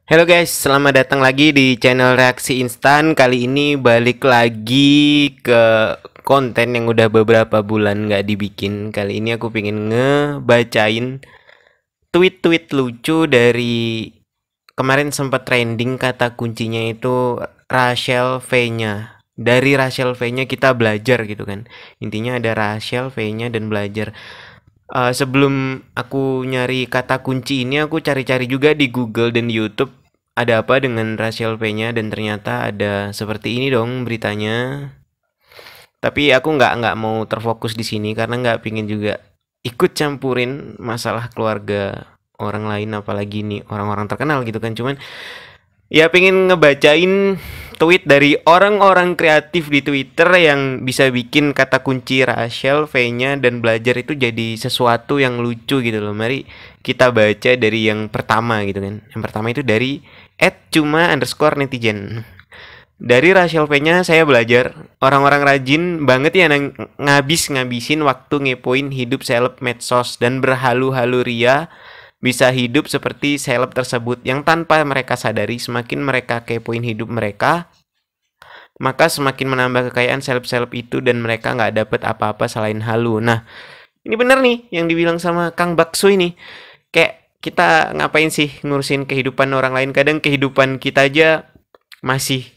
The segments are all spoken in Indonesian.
Halo guys, selamat datang lagi di channel Reaksi Instan. Kali ini balik lagi ke konten yang udah beberapa bulan nggak dibikin. Kali ini aku pengen ngebacain tweet-tweet lucu dari kemarin sempat trending, kata kuncinya itu Rachel V-nya. Dari Rachel V-nya kita belajar gitu kan. Intinya ada Rachel V-nya dan belajar. Sebelum aku nyari kata kunci ini, aku cari-cari juga di Google dan di YouTube ada apa dengan Rachel V-nya, dan ternyata ada seperti ini dong beritanya. Tapi aku nggak mau terfokus di sini karena nggak pingin juga ikut campurin masalah keluarga orang lain, apalagi nih orang-orang terkenal gitu kan. Cuman ya pengen ngebacain tweet dari orang-orang kreatif di Twitter yang bisa bikin kata kunci Rachel V-nya dan belajar itu jadi sesuatu yang lucu gitu loh. Mari kita baca dari yang pertama gitu kan. Yang pertama itu dari @cuma_netizen. Dari Rachel V-nya saya belajar, orang-orang rajin banget ya ngabisin waktu ngepoin hidup seleb medsos dan berhalu-halu ria bisa hidup seperti seleb tersebut yang tanpa mereka sadari semakin mereka kepoin hidup mereka, maka semakin menambah kekayaan seleb-seleb itu dan mereka nggak dapet apa-apa selain halu. Nah, ini bener nih yang dibilang sama Kang Bakso ini. Kayak kita ngapain sih ngurusin kehidupan orang lain? Kadang kehidupan kita aja masih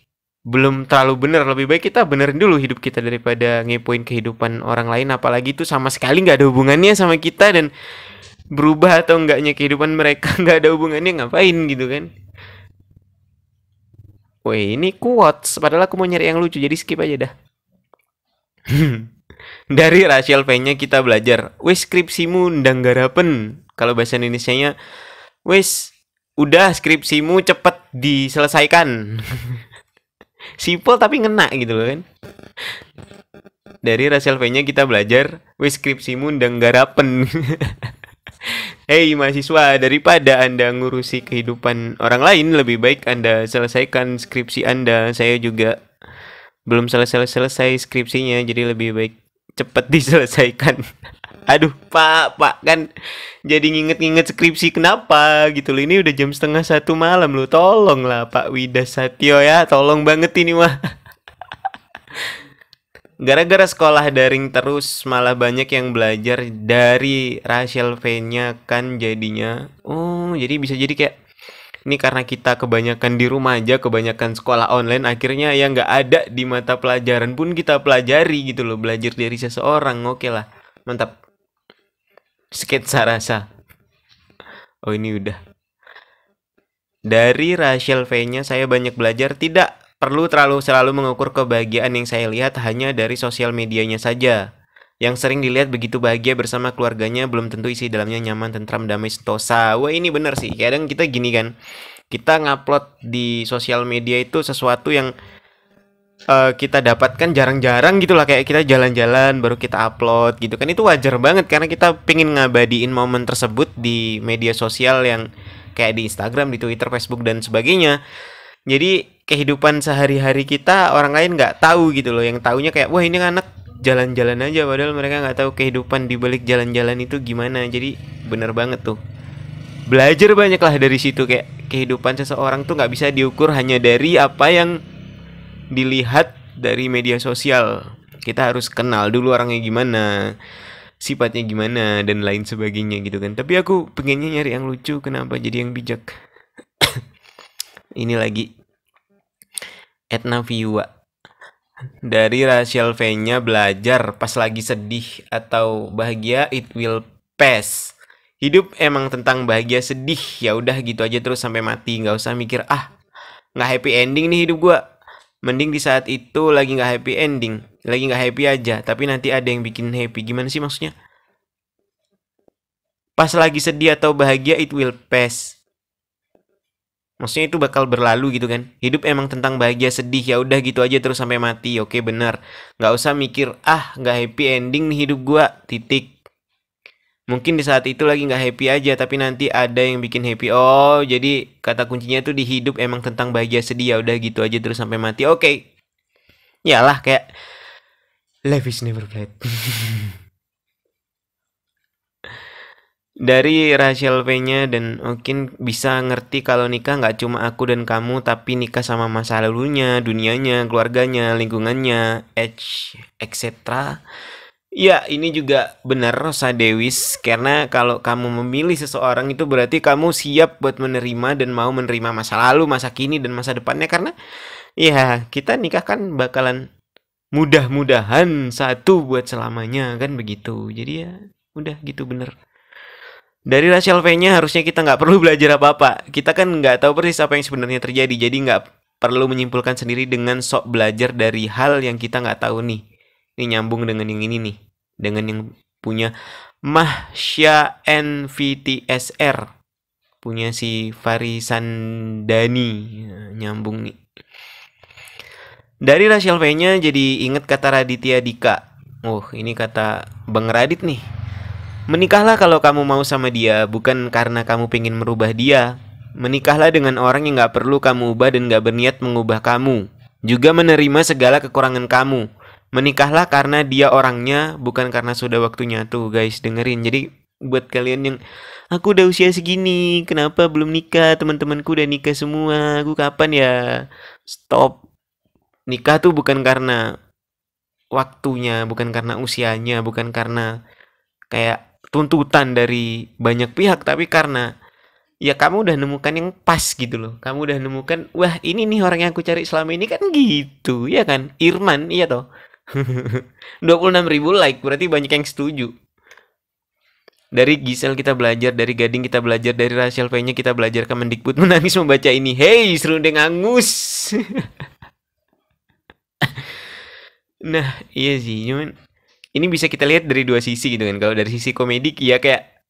belum terlalu bener. Lebih baik kita benerin dulu hidup kita daripada ngepoin kehidupan orang lain. Apalagi itu sama sekali nggak ada hubungannya sama kita, dan berubah atau enggaknya kehidupan mereka nggak ada hubungannya, ngapain gitu kan. Woi, ini quotes, padahal aku mau nyari yang lucu, jadi skip aja dah. Dari Rachel V-nya kita belajar, wis skripsimu ndang garapen. Kalau bahasa Indonesianya, wis udah skripsimu cepet diselesaikan. Simple tapi ngena gitu loh kan. Dari Rachel V-nya kita belajar, wis skripsimu ndang garapen. Hei mahasiswa, daripada Anda ngurusi kehidupan orang lain, lebih baik Anda selesaikan skripsi Anda. Saya juga belum selesai skripsinya, jadi lebih baik cepet diselesaikan. Aduh, Pak kan jadi nginget-nginget skripsi kenapa gitu loh. Ini udah jam setengah 1 malam loh. Tolong lah Pak Widah Satyo ya, tolong banget ini mah. Gara-gara sekolah daring terus malah banyak yang belajar dari Rachel V-nya kan jadinya. Oh, jadi bisa jadi kayak ini karena kita kebanyakan di rumah aja, kebanyakan sekolah online, akhirnya ya nggak ada di mata pelajaran pun kita pelajari gitu loh, belajar dari seseorang. Oke lah, mantap. Sketsa rasa. Oh ini udah. Dari Rachel V-nya saya banyak belajar, tidak perlu terlalu selalu mengukur kebahagiaan yang saya lihat hanya dari sosial medianya saja. Yang sering dilihat begitu bahagia bersama keluarganya, belum tentu isi dalamnya nyaman, tentram, damai, sentosa. Wah ini bener sih, kadang kita gini kan, kita ngupload di sosial media itu sesuatu yang kita dapatkan jarang-jarang gitu lah, kayak kita jalan-jalan baru kita upload gitu kan. Itu wajar banget karena kita pengen ngabadiin momen tersebut di media sosial yang kayak di Instagram, di Twitter, Facebook dan sebagainya. Jadi kehidupan sehari-hari kita orang lain nggak tahu gitu loh. Yang taunya kayak wah ini anak jalan-jalan aja, padahal mereka nggak tahu kehidupan di balik jalan-jalan itu gimana. Jadi bener banget tuh. Belajar banyak lah dari situ, kayak kehidupan seseorang tuh nggak bisa diukur hanya dari apa yang dilihat dari media sosial. Kita harus kenal dulu orangnya gimana, sifatnya gimana dan lain sebagainya gitu kan. Tapi aku pengennya nyari yang lucu, kenapa jadi yang bijak. Ini lagi Etna Viwa. Dari Rachel V-nya belajar, pas lagi sedih atau bahagia it will pass. Hidup emang tentang bahagia sedih, ya udah gitu aja terus sampai mati, nggak usah mikir nggak happy ending nih hidup gua. Mending di saat itu lagi nggak happy ending, lagi nggak happy aja, tapi nanti ada yang bikin happy. Gimana sih maksudnya? Pas lagi sedih atau bahagia it will pass. Maksudnya itu bakal berlalu gitu kan. Hidup emang tentang bahagia sedih, ya udah gitu aja terus sampai mati. Oke benar. Nggak usah mikir nggak happy ending nih hidup gua. Titik. Mungkin di saat itu lagi nggak happy aja, tapi nanti ada yang bikin happy. Oh, jadi kata kuncinya tuh di hidup emang tentang bahagia sedih, ya udah gitu aja terus sampai mati. Oke. Yalah kayak life is never flat. Dari Rachel V-nya dan mungkin bisa ngerti kalau nikah nggak cuma aku dan kamu, tapi nikah sama masa lalunya, dunianya, keluarganya, lingkungannya, etc. Ya, ini juga benar Rosa Dewis, karena kalau kamu memilih seseorang itu berarti kamu siap buat menerima dan mau menerima masa lalu, masa kini, dan masa depannya. Karena ya kita nikah kan bakalan mudah-mudahan satu buat selamanya kan begitu. Jadi ya udah gitu bener. Dari Rachel V-nya harusnya kita nggak perlu belajar apa-apa. Kita kan nggak tahu persis apa yang sebenarnya terjadi, jadi nggak perlu menyimpulkan sendiri dengan sok belajar dari hal yang kita nggak tahu nih. Ini nyambung dengan yang ini nih, dengan yang punya Mahsya NVTSR, punya si Farisandani. Nyambung nih. Dari Rachel V-nya jadi inget kata Raditya Dika. Oh, ini kata Bang Radit nih. Menikahlah kalau kamu mau sama dia, bukan karena kamu pengen merubah dia. Menikahlah dengan orang yang gak perlu kamu ubah dan gak berniat mengubah kamu. Juga menerima segala kekurangan kamu. Menikahlah karena dia orangnya, bukan karena sudah waktunya. Tuh guys, dengerin. Jadi buat kalian yang aku udah usia segini, kenapa belum nikah? Teman-temanku udah nikah semua, aku kapan ya? Stop. Nikah tuh bukan karena waktunya, bukan karena usianya, bukan karena kayak tuntutan dari banyak pihak, tapi karena ya kamu udah nemukan yang pas gitu loh. Kamu udah nemukan, wah ini nih orang yang aku cari selama ini kan gitu, ya kan? Irman, iya toh. 26.000 like, berarti banyak yang setuju. Dari Gisel kita belajar, dari Gading kita belajar, dari Rachel V-nya kita belajar. Kemendikbud menangis membaca ini. Hey, serundeng angus. Nah, iya sih, cuman ini bisa kita lihat dari dua sisi gitu kan. Kalau dari sisi komedi ya kayak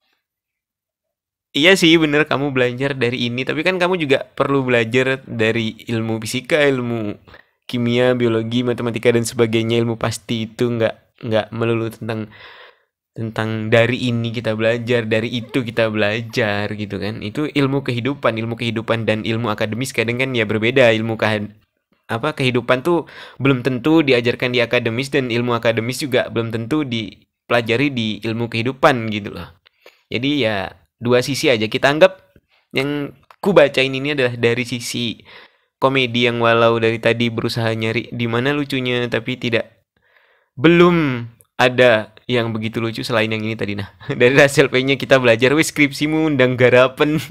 iya sih bener kamu belajar dari ini, tapi kan kamu juga perlu belajar dari ilmu fisika, ilmu kimia, biologi, matematika dan sebagainya. Ilmu pasti itu nggak melulu tentang dari ini kita belajar, dari itu kita belajar gitu kan. Itu ilmu kehidupan dan ilmu akademis kadang kan ya berbeda. Kehidupan tuh belum tentu diajarkan di akademis, dan ilmu akademis juga belum tentu dipelajari di ilmu kehidupan gitu loh. Jadi ya dua sisi aja kita anggap. Yang ku bacain ini adalah dari sisi komedi yang walau dari tadi berusaha nyari di mana lucunya, tapi belum ada yang begitu lucu selain yang ini tadi. Nah, dari hasil P-nya kita belajar wis skripsimu undang garapen.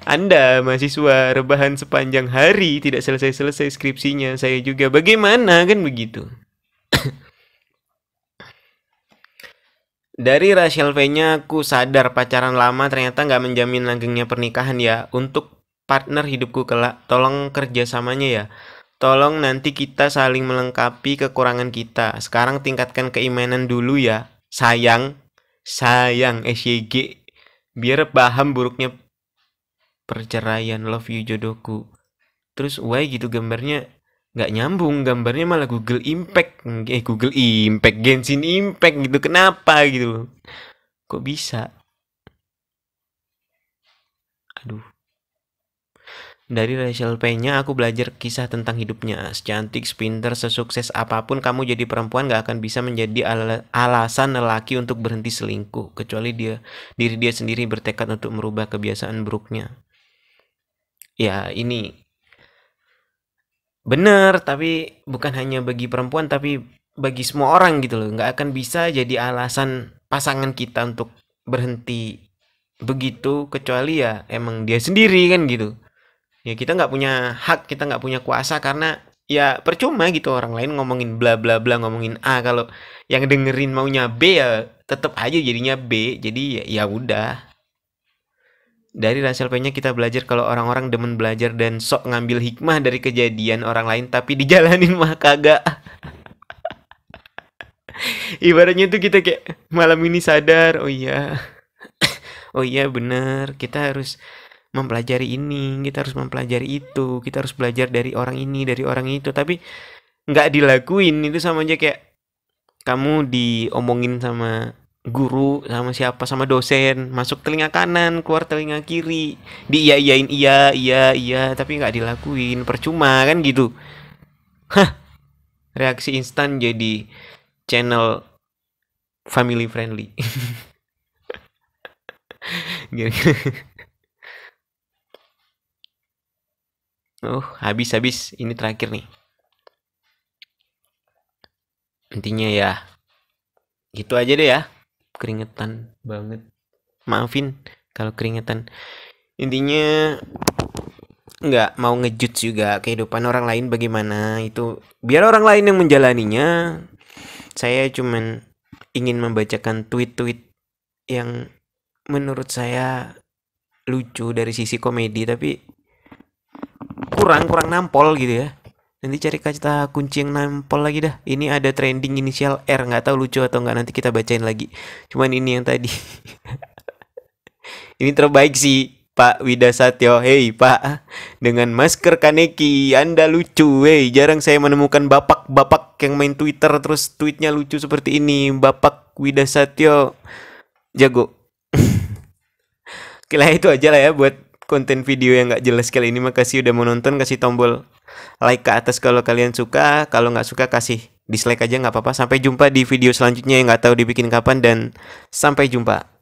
Anda mahasiswa rebahan sepanjang hari tidak selesai-selesai skripsinya, saya juga bagaimana kan begitu. Dari Rachel V-nya aku sadar pacaran lama ternyata nggak menjamin langgengnya pernikahan ya. Untuk partner hidupku kelak, tolong kerjasamanya ya. Tolong nanti kita saling melengkapi kekurangan kita. Sekarang tingkatkan keimanan dulu ya. Sayang SYG. Biar paham buruknya perceraian. Love you jodohku. Terus why gitu gambarnya nggak nyambung, gambarnya malah Google Impact, Genshin Impact gitu. Kenapa gitu? Kok bisa? Aduh. Dari Rachel P-nya aku belajar kisah tentang hidupnya. Secantik, sepinter, sesukses apapun kamu jadi perempuan gak akan bisa menjadi alasan lelaki untuk berhenti selingkuh. Kecuali diri dia sendiri bertekad untuk merubah kebiasaan buruknya. Ya ini bener, tapi bukan hanya bagi perempuan, tapi bagi semua orang gitu loh. Gak akan bisa jadi alasan pasangan kita untuk berhenti begitu, kecuali ya emang dia sendiri kan gitu. Ya kita nggak punya hak, kita nggak punya kuasa, karena ya percuma gitu orang lain ngomongin bla bla bla, ngomongin A, kalau yang dengerin maunya B ya tetap aja jadinya B. Jadi ya udah. Dari Rachel P-nya kita belajar kalau orang-orang demen belajar dan sok ngambil hikmah dari kejadian orang lain tapi dijalanin mah kagak. Ibaratnya tuh kita kayak malam ini sadar, oh iya bener, kita harus mempelajari ini, kita harus mempelajari itu, kita harus belajar dari orang ini, dari orang itu, tapi nggak dilakuin. Itu sama aja kayak kamu diomongin sama guru, sama siapa, sama dosen, masuk telinga kanan, keluar telinga kiri, diiyain iya, tapi nggak dilakuin, percuma kan gitu. Reaksi instan jadi channel family friendly. Oh, habis ini terakhir nih. Intinya ya gitu aja deh ya. Keringetan banget. Maafin kalau keringetan. Intinya nggak mau ngejudge juga kehidupan orang lain bagaimana itu. Biar orang lain yang menjalaninya. Saya cuman ingin membacakan tweet-tweet yang menurut saya lucu dari sisi komedi tapi kurang nampol gitu ya. Nanti cari kata kunci yang nampol lagi dah. Ini ada trending inisial R, nggak tahu lucu atau nggak, nanti kita bacain lagi. Cuman ini yang tadi. Ini terbaik sih Pak Wida Satyo. Hei Pak, dengan masker Kaneki Anda lucu. Hei, jarang saya menemukan bapak-bapak yang main Twitter terus tweetnya lucu seperti ini. Bapak Wida Satyo jago. Oke lah, itu aja lah ya buat konten video yang nggak jelas kali ini. Makasih udah mau nonton, kasih tombol like ke atas kalau kalian suka. Kalau nggak suka kasih dislike aja nggak apa-apa. Sampai jumpa di video selanjutnya yang nggak tahu dibikin kapan, dan sampai jumpa.